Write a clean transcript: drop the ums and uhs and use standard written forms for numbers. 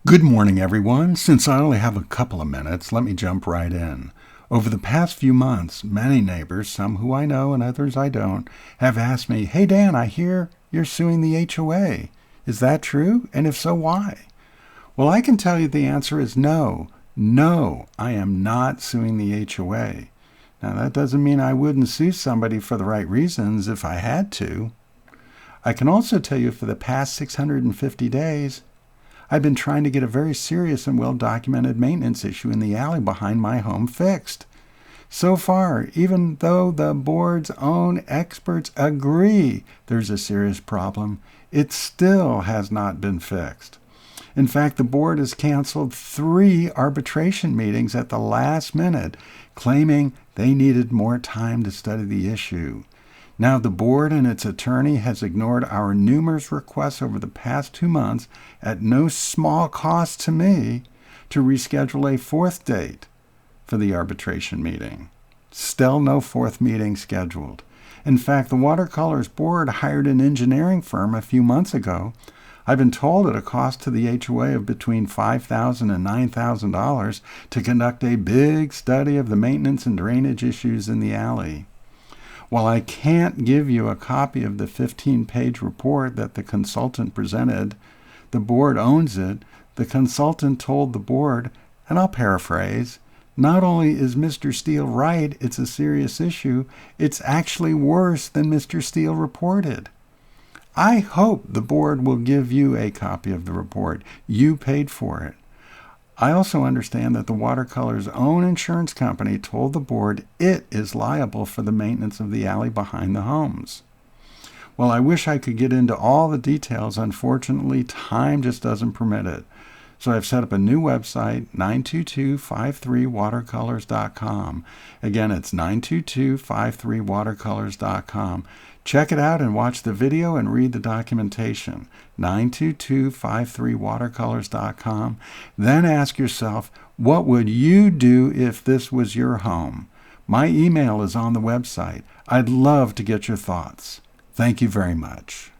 Good morning, everyone. Since I only have a couple of minutes, let me jump right in. Over the past few months, many neighbors, some who I know and others I don't, have asked me, "Hey Dan, I hear you're suing the HOA. Is that true? And if so, why?" Well, I can tell you the answer is no. No, I am not suing the HOA. Now, that doesn't mean I wouldn't sue somebody for the right reasons if I had to. I can also tell you for the past 650 days, I've been trying to get a very serious and well-documented maintenance issue in the alley behind my home fixed. So far, even though the board's own experts agree there's a serious problem, it still has not been fixed. In fact, the board has canceled 3 arbitration meetings at the last minute, claiming they needed more time to study the issue. Now, the board and its attorney has ignored our numerous requests over the past 2 months at no small cost to me to reschedule a 4th date for the arbitration meeting. Still no 4th meeting scheduled. In fact, the Watercolors board hired an engineering firm a few months ago. I've been told at a cost to the HOA of between $5,000 and $9,000 to conduct a big study of the maintenance and drainage issues in the alley. While I can't give you a copy of the 15-page report that the consultant presented, the board owns it. The consultant told the board, and I'll paraphrase, not only is Mr. Steele right, it's a serious issue, it's actually worse than Mr. Steele reported. I hope the board will give you a copy of the report. You paid for it. I also understand that the Watercolors' own insurance company told the board it is liable for the maintenance of the alley behind the homes. Well, I wish I could get into all the details. Unfortunately, time just doesn't permit it. So I've set up a new website, 92253watercolors.com. Again, it's 92253watercolors.com. Check it out and watch the video and read the documentation, 92253watercolors.com. Then ask yourself, what would you do if this was your home? My email is on the website. I'd love to get your thoughts. Thank you very much.